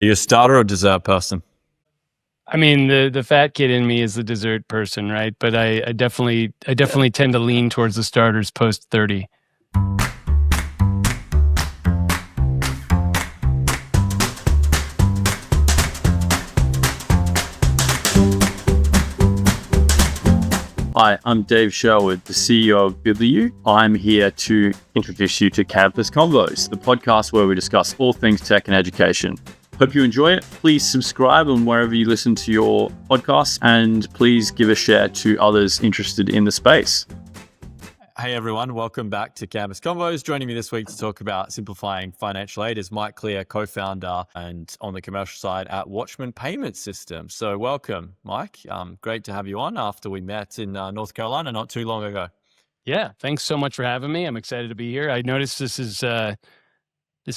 Are you a starter or dessert person? I mean, the fat kid in me is the dessert person, right? But I definitely tend to lean towards the starters post 30. Hi, I'm Dave Sherwood, the CEO of Bibliu. I'm here to introduce you to Campus Convos, the podcast where we discuss all things tech and education. Hope you enjoy it. Please subscribe on wherever you listen to your podcasts, and please give a share to others interested in the space. Hey everyone, welcome back to Campus Convos. Joining me this week to talk about simplifying financial aid is Mike Clear, co-founder and on the commercial side at Watchman Payment Systems. So welcome, Mike. Great to have you on after we met in North Carolina not too long ago. Yeah, thanks so much for having me. I'm excited to be here. I noticed this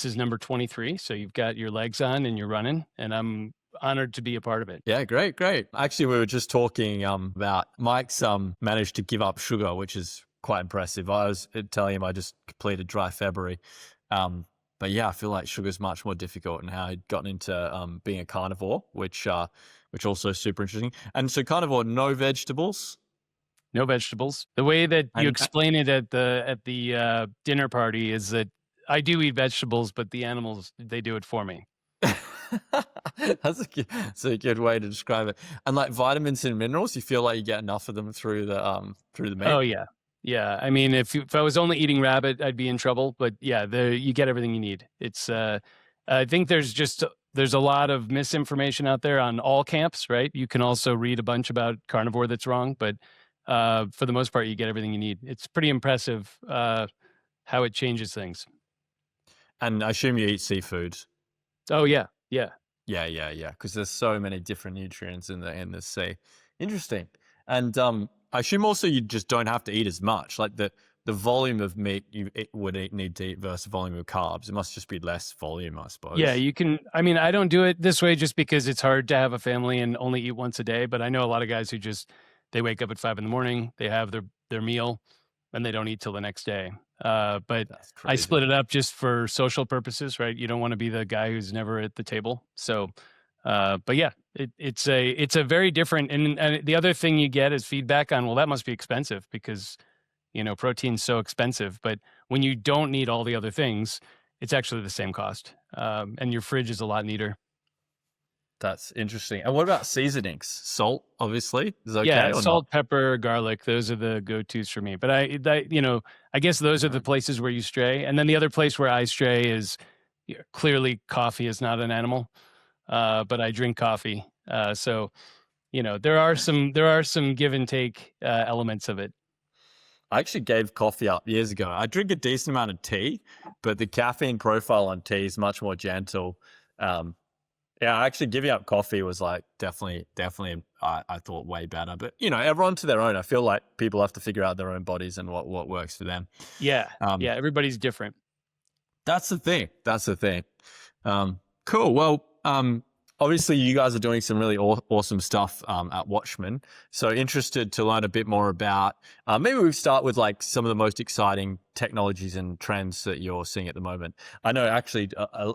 is number 23, so you've got your legs on and you're running, and I'm honored to be a part of it. Yeah, great. Actually, we were just talking about Mike's managed to give up sugar, which is quite impressive. I was telling him I just completed dry February. But yeah, I feel like sugar's much more difficult, and how he'd gotten into being a carnivore, which also is super interesting. And so carnivore, no vegetables. No vegetables. The way that you And explain it at the dinner party is that I do eat vegetables, but the animals, they do it for me. that's a good way to describe it. And like vitamins and minerals, you feel like you get enough of them through the meat. Oh yeah. Yeah. I mean, if I was only eating rabbit, I'd be in trouble, but yeah, you get everything you need. I think there's a lot of misinformation out there on all camps, right? You can also read a bunch about carnivore that's wrong, but for the most part, you get everything you need. It's pretty impressive how it changes things. And I assume you eat seafood. Oh yeah. Yeah. Yeah. Because there's so many different nutrients in the sea. Interesting. And I assume also you just don't have to eat as much. Like the volume of meat need to eat versus volume of carbs. It must just be less volume, I Yeah, suppose. you can. I mean, I don't do it this way just because it's hard to have a family and only eat once a day. But I know a lot of guys who just they wake up at 5 in the morning, they have their meal, and they don't eat till the next day. But That's I crazy. split it up just for social purposes, right? You don't want to be the guy who's never at the table. So, but yeah, it's a very different. And the other thing you get is feedback on, well, that must be expensive because protein's so expensive. But when you don't need all the other things, it's actually the same cost. And your fridge is a lot neater. That's interesting. And what about seasonings? Salt, obviously, is okay Yeah, or not? salt, pepper, garlic, those are the go-tos for me. But I guess those are the places where you stray. And then the other place where I stray is clearly coffee is not an animal, but I drink coffee. So, there are some give and take elements of it. I actually gave coffee up years ago. I drink a decent amount of tea, but the caffeine profile on tea is much more gentle. Um, Yeah, actually giving up coffee was like definitely I thought way better. But everyone to their own. I feel like people have to figure out their own bodies and what works for them. Yeah, Um, yeah, everybody's different. that's the thing. Cool. Well, obviously you guys are doing some really awesome stuff at Watchman. So interested to learn a bit more about. Maybe we start with like some of the most exciting technologies and trends that you're seeing at the moment. I know actually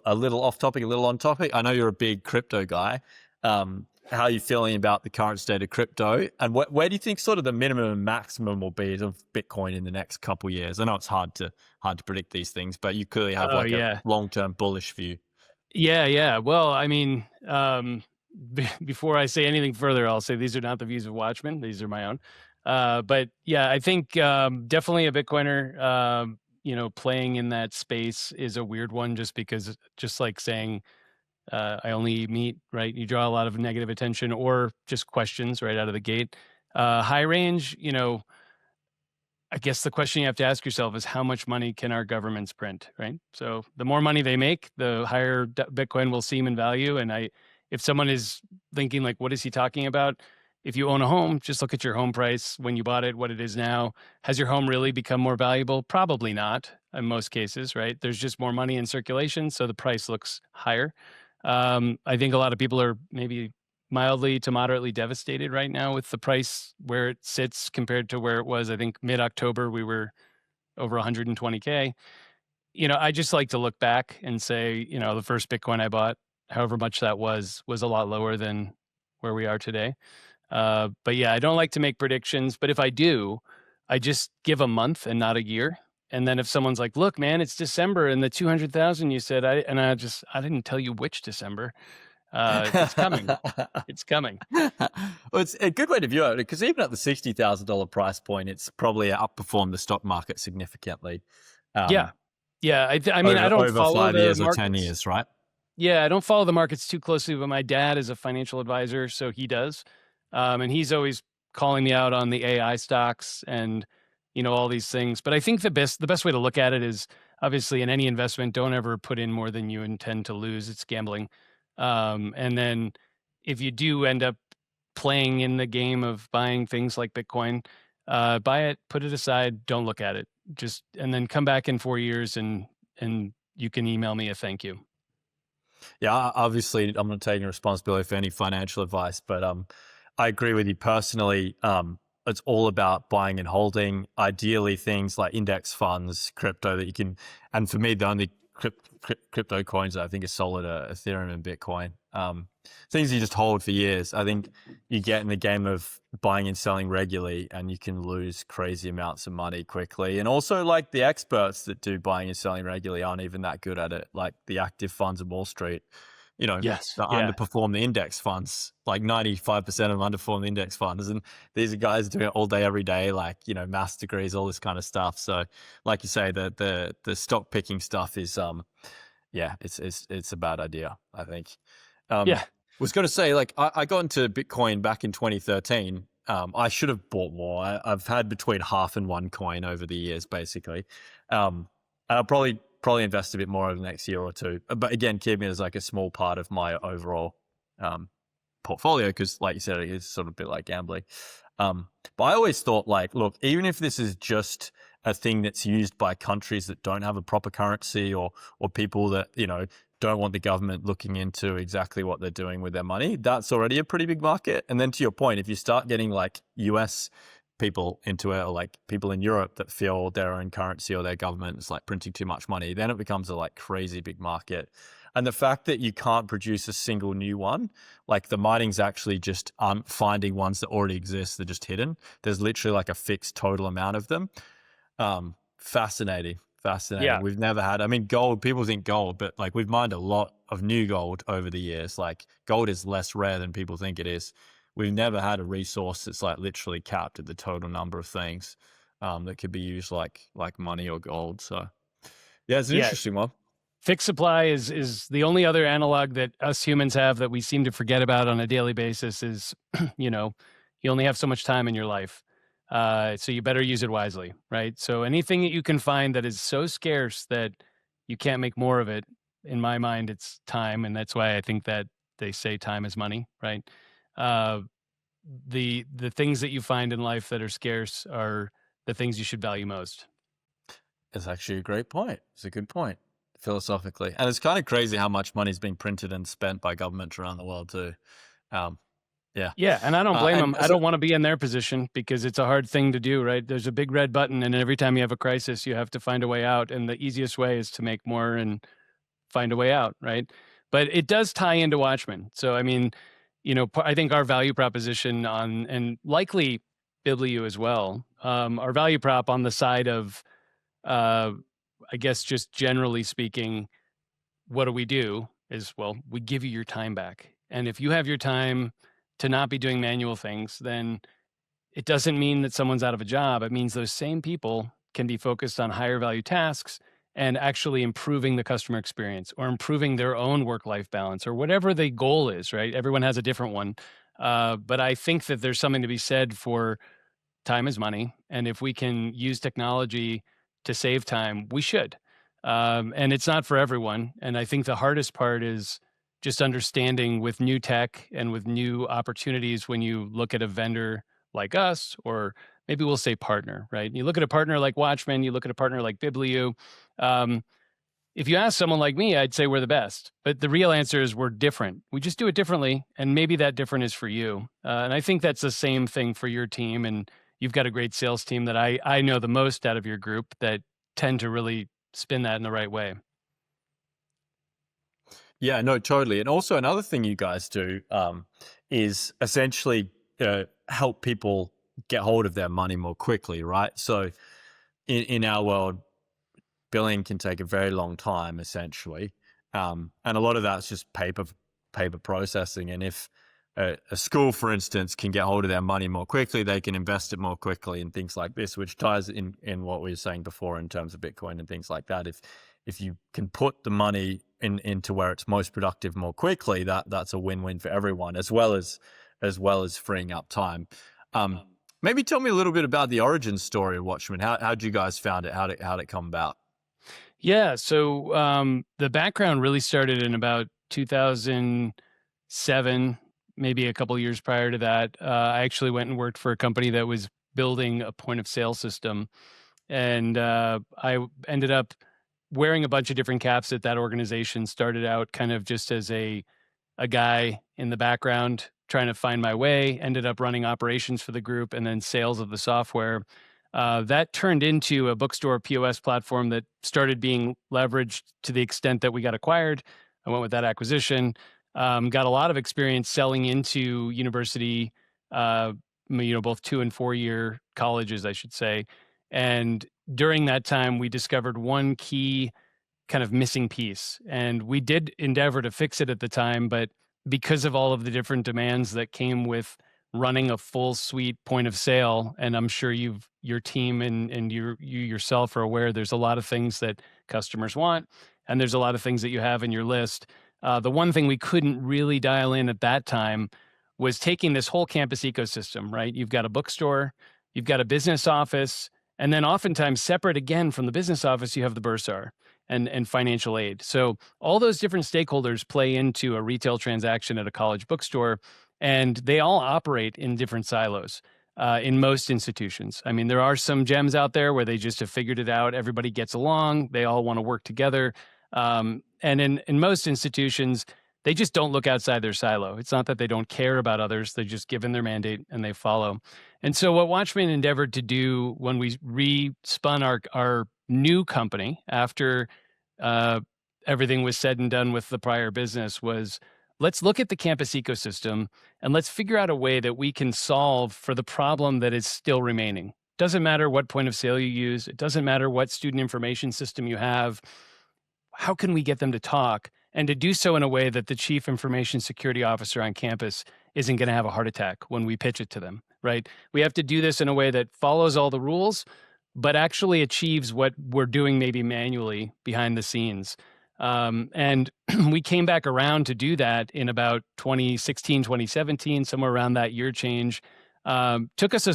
a little off topic, a little on topic. I know you're a big crypto guy. How are you feeling about the current state of crypto, and where do you think sort of the minimum and maximum will be of Bitcoin in the next couple of years? I know it's hard to predict these things, but you clearly have Oh like a yeah. long-term bullish view. Yeah, yeah. Well, I mean, before I say anything further, I'll say these are not the views of Watchmen. These are my own. But yeah, I think definitely a Bitcoiner, playing in that space is a weird one just because just like saying I only eat meat, right? You draw a lot of negative attention or just questions right out of the gate. High range, I guess the question you have to ask yourself is how much money can our governments print, right? So the more money they make, the higher Bitcoin will seem in value. And if someone is thinking like, what is he talking about? If you own a home, just look at your home price when you bought it, what it is now. Has your home really become more valuable? Probably not in most cases, right? There's just more money in circulation, so the price looks higher. I think a lot of people are maybe mildly to moderately devastated right now with the price where it sits compared to where it was. I think mid-October we were over 120K. I just like to look back and say, the first Bitcoin I bought however much that was a lot lower than where we are today. But yeah, I don't like to make predictions, but if I do, I just give a month and not a year. And then if someone's like, "Look, man, it's December and the 200,000 you said," I didn't tell you which December. It's coming. It's coming. Well, it's a good way to view it because even at the $60,000 price point, it's probably outperformed the stock market significantly. Yeah. Yeah. I mean, I Over don't over follow 5 the years or 10 markets. years, right? Yeah, I don't follow the markets too closely, but my dad is a financial advisor, so he does. And he's always calling me out on the AI stocks and all these things. But I think the best way to look at it is obviously in any investment, don't ever put in more than you intend to lose. It's gambling. And then if you do end up playing in the game of buying things like Bitcoin, buy it, put it aside, don't look at it. Just and then come back in 4 years and you can email me a thank you. Yeah, obviously, I'm not taking responsibility for any financial advice, but I agree with you personally. It's all about buying and holding. Ideally, things like index funds, crypto that you can. And for me, the only crypto coins that I think are solid are Ethereum and Bitcoin. Things you just hold for years. I think you get in the game of buying and selling regularly, and you can lose crazy amounts of money quickly. And also, like the experts that do buying and selling regularly aren't even that good at it. Like the active funds of Wall Street, Yes. that Yeah. underperform the index funds. Like 95% of them underperform the index funds, and these are guys doing it all day, every day. Like master degrees, all this kind of stuff. So, like you say, the stock picking stuff is yeah, it's a bad idea, I think. Yeah. Was going to say, like, I got into Bitcoin back in 2013. I should have bought more. I've had between half and one coin over the years, basically. And I'll probably invest a bit more over the next year or two. But again, keeping it as like a small part of my overall um, portfolio, because like you said, it is sort of a bit like gambling. But I always thought, like, look, even if this is just a thing that's used by countries that don't have a proper currency, or people that don't want the government looking into exactly what they're doing with their money, that's already a pretty big market. And then to your point, if you start getting like US people into it, or like people in Europe that feel their own currency or their government is like printing too much money, then it becomes a like crazy big market. And the fact that you can't produce a single new one, like the mining's actually just finding ones that already exist, they're just hidden. There's literally like a fixed total amount of them. Fascinating. Yeah. We've never had, I mean, gold, people think gold, but like we've mined a lot of new gold over the years. Like gold is less rare than people think it is. We've never had a resource that's like literally capped at the total number of things that could be used like money or gold. So yeah, it's an Yeah. interesting one. Fixed supply is the only other analog that us humans have that we seem to forget about on a daily basis is, you only have so much time in your life. So you better use it wisely, right? So anything that you can find that is so scarce that you can't make more of it, in my mind, it's time. And that's why I think that they say time is money, right? Uh, the things that you find in life that are scarce are the things you should value most. It's actually a great point. It's a good point philosophically. And it's kind of crazy how much money is being printed and spent by governments around the world too. Um, yeah. Yeah, and I don't blame And them. I so, don't want to be in their position because it's a hard thing to do, right? There's a big red button, and every time you have a crisis, you have to find a way out. And the easiest way is to make more and find a way out, right? But it does tie into Watchmen. So, I mean, I think our value proposition and likely Bibliu as well, our value prop on the side of, uh, I guess, just generally speaking, what do we do is, well, we give you your time back. And if you have your time to not be doing manual things, then it doesn't mean that someone's out of a job. It means those same people can be focused on higher value tasks and actually improving the customer experience or improving their own work-life balance or whatever the goal is, right? Everyone has a different one. But I think that there's something to be said for time is money. And if we can use technology to save time, we should. And it's not for everyone. And I think the hardest part is just understanding with new tech and with new opportunities when you look at a vendor like us, or maybe we'll say partner, right? You look at a partner like Watchman, you look at a partner like Bibliu. Um, if you ask someone like me, I'd say we're the best. But the real answer is we're different. We just do it differently. And maybe that different is for you. And I think that's the same thing for your team. And you've got a great sales team that I know the most out of your group that tend to really spin that in the right way. Yeah, no, totally. And also another thing you guys do is essentially help people get hold of their money more quickly, right? So in our world, billing can take a very long time, essentially, and a lot of that's just paper processing. And if a school, for instance, can get hold of their money more quickly, they can invest it more quickly and things like this, which ties in what we were saying before in terms of Bitcoin and things like that. If you can put the money into where it's most productive more quickly, that's a win-win for everyone, as well as freeing up time. Maybe tell me a little bit about the origin story of Watchman. How'd you guys found it? How'd it come about? Yeah. So the background really started in about 2007, maybe a couple of years prior to that. I actually went and worked for a company that was building a point of sale system. And I ended up wearing a bunch of different caps at that organization. Started out kind of just as a guy in the background trying to find my way, ended up running operations for the group and then sales of the software. That turned into a bookstore POS platform that started being leveraged to the extent that we got acquired. I went with that acquisition, got a lot of experience selling into university, both 2 and 4 year colleges, I should say. And during that time, we discovered one key kind of missing piece. And we did endeavor to fix it at the time, but because of all of the different demands that came with running a full suite point of sale, and I'm sure your team and you yourself are aware, there's a lot of things that customers want, and there's a lot of things that you have in your list. The one thing we couldn't really dial in at that time was taking this whole campus ecosystem, right? You've got a bookstore, you've got a business office, and then oftentimes separate again from the business office, you have the bursar and financial aid. So all those different stakeholders play into a retail transaction at a college bookstore, and they all operate in different silos in most institutions. I mean, there are some gems out there where they just have figured it out. Everybody gets along. They all want to work together. And in most institutions, they just don't look outside their silo. It's not that they don't care about others. They're just given their mandate and they follow. And so what Watchman endeavored to do when we re-spun our new company after everything was said and done with the prior business was, let's look at the campus ecosystem and let's figure out a way that we can solve for the problem that is still remaining. Doesn't matter what point of sale you use. It doesn't matter what student information system you have. How can we get them to talk and to do so in a way that the chief information security officer on campus isn't going to have a heart attack when we pitch it to them, right? We have to do this in a way that follows all the rules, but actually achieves what we're doing maybe manually behind the scenes. And we came back around to do that in about 2016, 2017, somewhere around that year change. Took us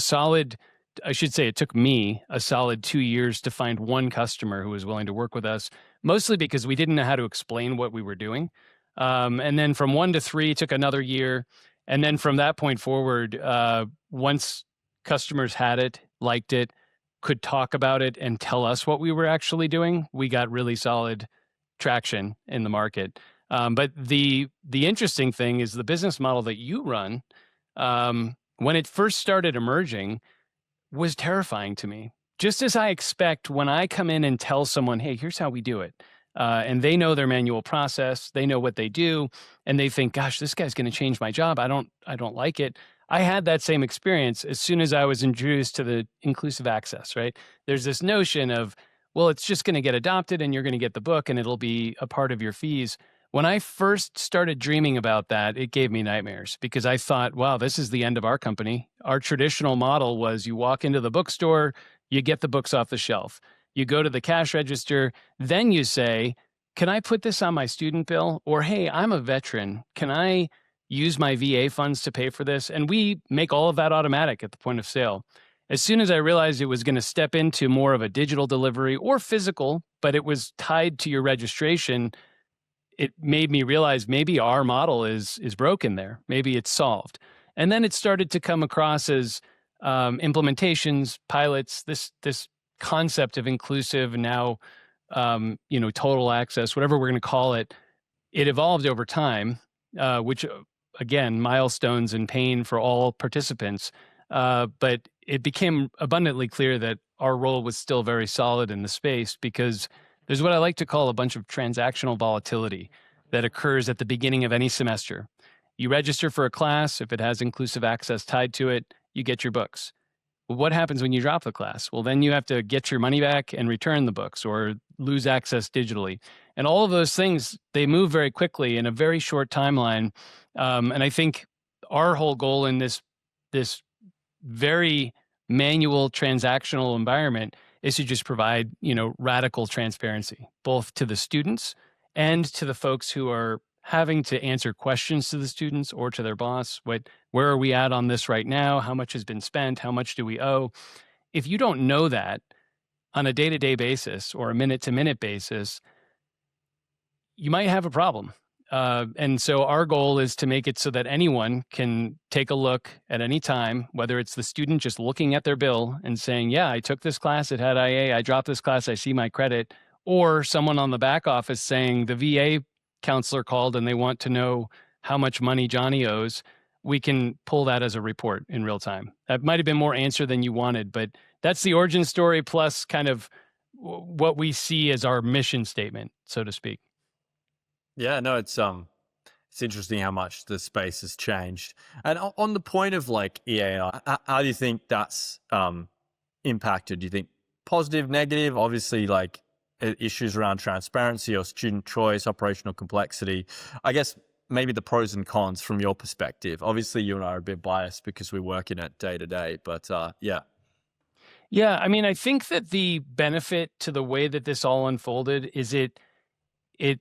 it took me a solid 2 years to find one customer who was willing to work with us, mostly because we didn't know how to explain what we were doing. And then from 1 to 3 took another year. And then from that point forward, once customers had it, liked it, could talk about it and tell us what we were actually doing, we got really solid traction in the market. But the interesting thing is the business model that you run, when it first started emerging, was terrifying to me. Just as I expect when I come in and tell someone, hey, here's how we do it. And they know their manual process, they know what they do, and they think, gosh, this guy's going to change my job. I don't like it. I had that same experience as soon as I was introduced to the inclusive access, right? There's this notion of, well, it's just going to get adopted and you're going to get the book and it'll be a part of your fees. When I first started dreaming about that, it gave me nightmares because I thought, wow, this is the end of our company. Our traditional model was you walk into the bookstore, you get the books off the shelf. You go to the cash register, then you say, can I put this on my student bill? Or, hey, I'm a veteran. Can I use my VA funds to pay for this? And we make all of that automatic at the point of sale. As soon as I realized it was going to step into more of a digital delivery or physical, but it was tied to your registration, it made me realize maybe our model is broken there. Maybe it's solved. And then it started to come across as implementations, pilots, this concept of inclusive and now, total access, whatever we're going to call it. It evolved over time, which again, milestones and pain for all participants. But it became abundantly clear that our role was still very solid in the space because there's what I like to call a bunch of transactional volatility. that occurs at the beginning of any semester. You register for a class. If it has inclusive access tied to it, you get your books. Well, what happens when you drop the class? Well, then you have to get your money back and return the books or lose access digitally. And all of those things, they move very quickly in a very short timeline. And I think our whole goal in this very manual transactional environment is to just provide, radical transparency, both to the students and to the folks who are having to answer questions to the students or to their boss. Where are we at on this right now? How much has been spent? How much do we owe? If you don't know that on a day-to-day basis or a minute-to-minute basis, you might have a problem. And so our goal is to make it so that anyone can take a look at any time, whether it's the student just looking at their bill and saying, yeah, I took this class, it had IA, I dropped this class, I see my credit, or someone on the back office saying the VA counselor called and they want to know how much money Johnny owes. We can pull that as a report in real time. That might have been more answer than you wanted, but that's the origin story plus kind of what we see as our mission statement, so to speak. Yeah, no, it's interesting how much the space has changed. And on the point of like EAI, how do you think that's impacted? Do you think positive, negative? Obviously, like issues around transparency or student choice, operational complexity. I guess maybe the pros and cons from your perspective. Obviously, you and I are a bit biased because we work in it day to day, but yeah. Yeah, I mean, I think that the benefit to the way that this all unfolded is it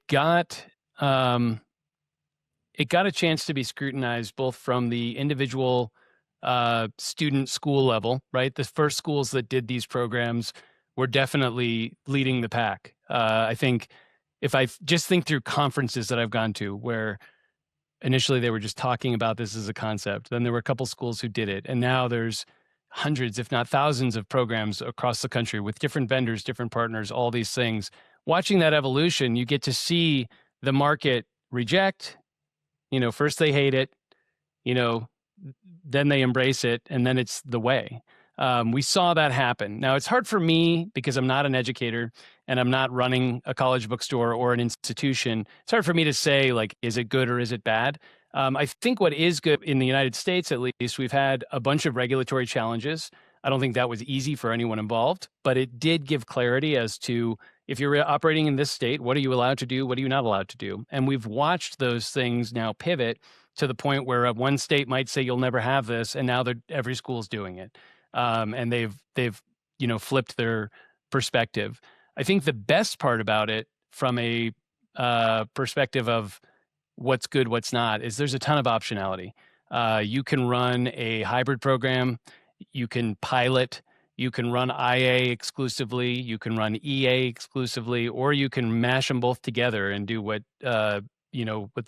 got it got a chance to be scrutinized both from the individual student school level, right? The first schools that did these programs were definitely leading the pack. I think if I just think through conferences that I've gone to where initially they were just talking about this as a concept, then there were a couple schools who did it, and now there's hundreds, if not thousands, of programs across the country with different vendors, different partners, all these things. Watching that evolution, you get to see the market reject. First they hate it, you know, then they embrace it, and then it's the way. We saw that happen. Now, it's hard for me because I'm not an educator and I'm not running a college bookstore or an institution. It's hard for me to say, like, is it good or is it bad? I think what is good in the United States, at least, we've had a bunch of regulatory challenges. I don't think that was easy for anyone involved, but it did give clarity as to if you're operating in this state, what are you allowed to do? What are you not allowed to do? And we've watched those things now pivot to the point where one state might say you'll never have this, and now every school's doing it, and they've flipped their perspective. I think the best part about it, from a perspective of what's good, what's not, is there's a ton of optionality. You can run a hybrid program, you can pilot, you can run IA exclusively, you can run EA exclusively, or you can mash them both together and do what the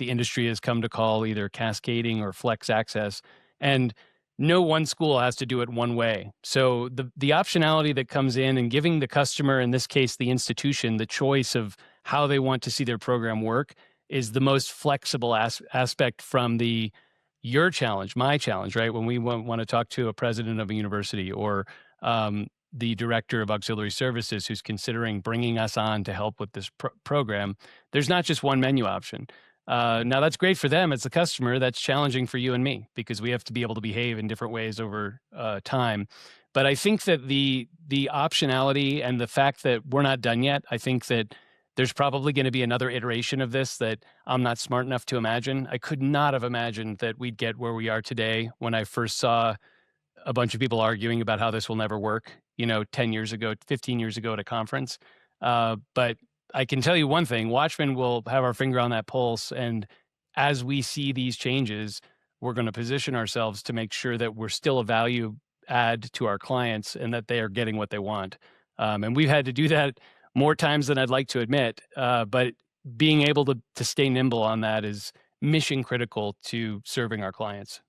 industry has come to call either cascading or flex access. And no one school has to do it one way. So the optionality that comes in and giving the customer, in this case the institution, the choice of how they want to see their program work is the most flexible aspect from your challenge, my challenge, right? When we want to talk to a president of a university or the director of auxiliary services who's considering bringing us on to help with this program, there's not just one menu option. Now, that's great for them as the customer. That's challenging for you and me because we have to be able to behave in different ways over time. But I think that the optionality and the fact that we're not done yet, I think that there's probably going to be another iteration of this that I'm not smart enough to imagine. I could not have imagined that we'd get where we are today when I first saw a bunch of people arguing about how this will never work, 10 years ago, 15 years ago at a conference. But I can tell you one thing, Watchman will have our finger on that pulse. And as we see these changes, we're going to position ourselves to make sure that we're still a value add to our clients and that they are getting what they want. And we've had to do that more times than I'd like to admit. But being able to stay nimble on that is mission critical to serving our clients.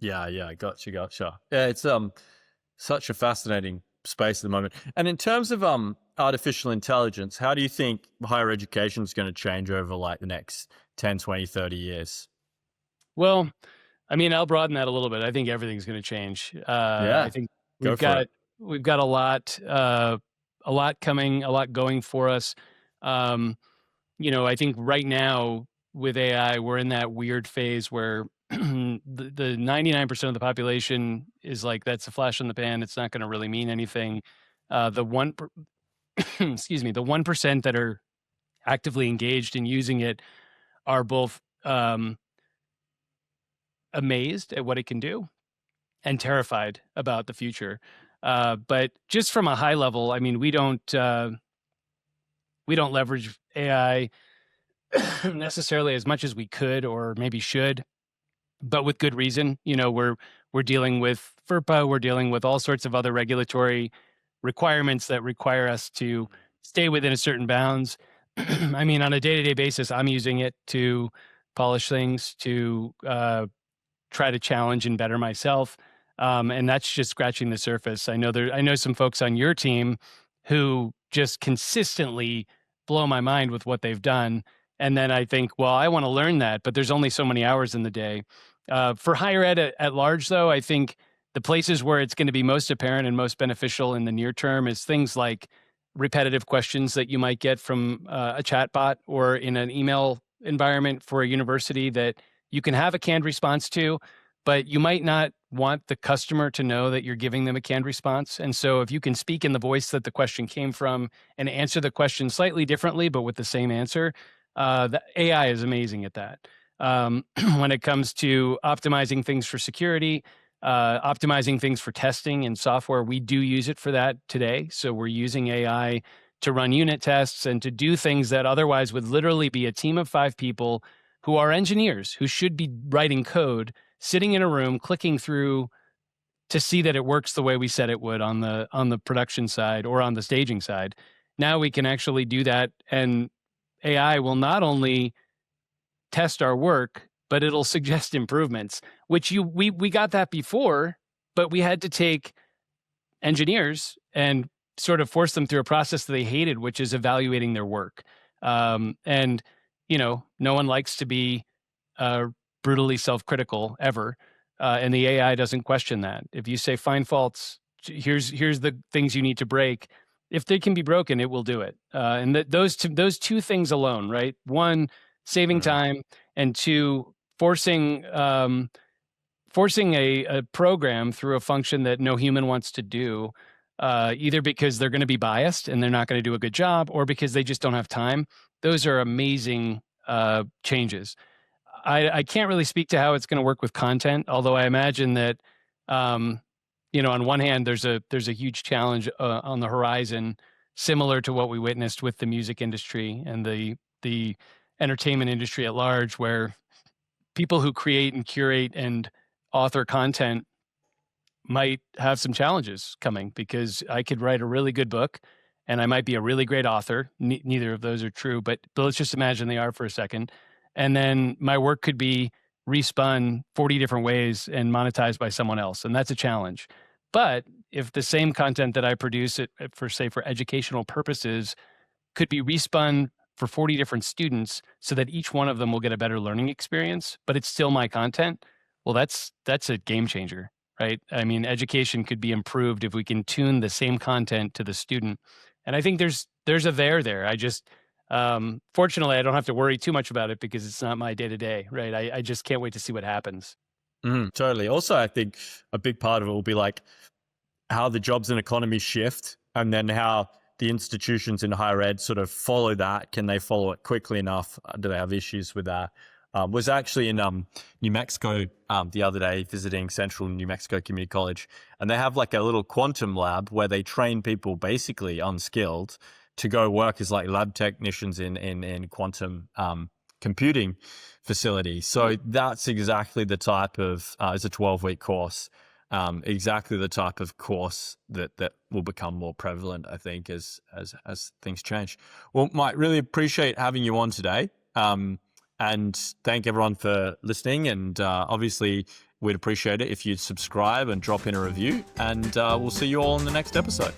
Yeah, gotcha. Yeah, it's such a fascinating space at the moment. And in terms of artificial intelligence, how do you think higher education is going to change over like the next 10, 20, 30 years? Well, I mean, I'll broaden that a little bit. I think everything's going to change. I think we've got a lot coming, a lot going for us. I think right now with AI, we're in that weird phase where the 99% of the population is like, that's a flash in the pan. It's not going to really mean anything. The excuse me, the 1% that are actively engaged in using it are both amazed at what it can do and terrified about the future. But just from a high level, I mean, we don't leverage AI necessarily as much as we could or maybe should, but with good reason. We're dealing with FERPA, we're dealing with all sorts of other regulatory requirements that require us to stay within a certain bounds. I mean, on a day-to-day basis, I'm using it to polish things, to try to challenge and better myself. And that's just scratching the surface. I know some folks on your team who just consistently blow my mind with what they've done. And then I think, well, I want to learn that, but there's only so many hours in the day. For higher ed at large, though, I think the places where it's going to be most apparent and most beneficial in the near term is things like repetitive questions that you might get from a chatbot or in an email environment for a university that you can have a canned response to, but you might not want the customer to know that you're giving them a canned response. And so if you can speak in the voice that the question came from and answer the question slightly differently, but with the same answer, the AI is amazing at that. When it comes to optimizing things for security, optimizing things for testing and software, we do use it for that today. So we're using AI to run unit tests and to do things that otherwise would literally be a team of 5 people who are engineers who should be writing code, sitting in a room, clicking through to see that it works the way we said it would on the production side or on the staging side. Now we can actually do that, and AI will not only test our work, but it'll suggest improvements, which we got that before, but we had to take engineers and sort of force them through a process that they hated, which is evaluating their work. And no one likes to be brutally self-critical ever, and the AI doesn't question that. If you say find faults, here's the things you need to break. If they can be broken, it will do it. And those two things alone, right? One, saving time, and two, forcing a program through a function that no human wants to do, either because they're going to be biased and they're not going to do a good job, or because they just don't have time. Those are amazing changes. I can't really speak to how it's going to work with content, although I imagine that, on one hand, there's a huge challenge on the horizon, similar to what we witnessed with the music industry and the entertainment industry at large, where people who create and curate and author content might have some challenges coming, because I could write a really good book and I might be a really great author. Neither of those are true, but let's just imagine they are for a second. And then my work could be respun 40 different ways and monetized by someone else. And that's a challenge. But if the same content that I produce for educational purposes could be respun for 40 different students so that each one of them will get a better learning experience, but it's still my content, well, that's a game changer, right? I mean, education could be improved if we can tune the same content to the student. And I think there's a there. I just, fortunately, I don't have to worry too much about it because it's not my day-to-day, right? I just can't wait to see what happens. Totally. Also, I think a big part of it will be like how the jobs and economy shift, and then how the institutions in higher ed sort of follow that. Can they follow it quickly enough? Do they have issues with that? Was actually in New Mexico the other day, visiting Central New Mexico Community College, and they have like a little quantum lab where they train people basically unskilled to go work as like lab technicians in quantum computing facilities. So that's exactly the type of it's a 12-week course. Exactly the type of course that will become more prevalent, I think, as things change. Well, Mike, really appreciate having you on today. And thank everyone for listening. And obviously, we'd appreciate it if you'd subscribe and drop in a review. And we'll see you all in the next episode.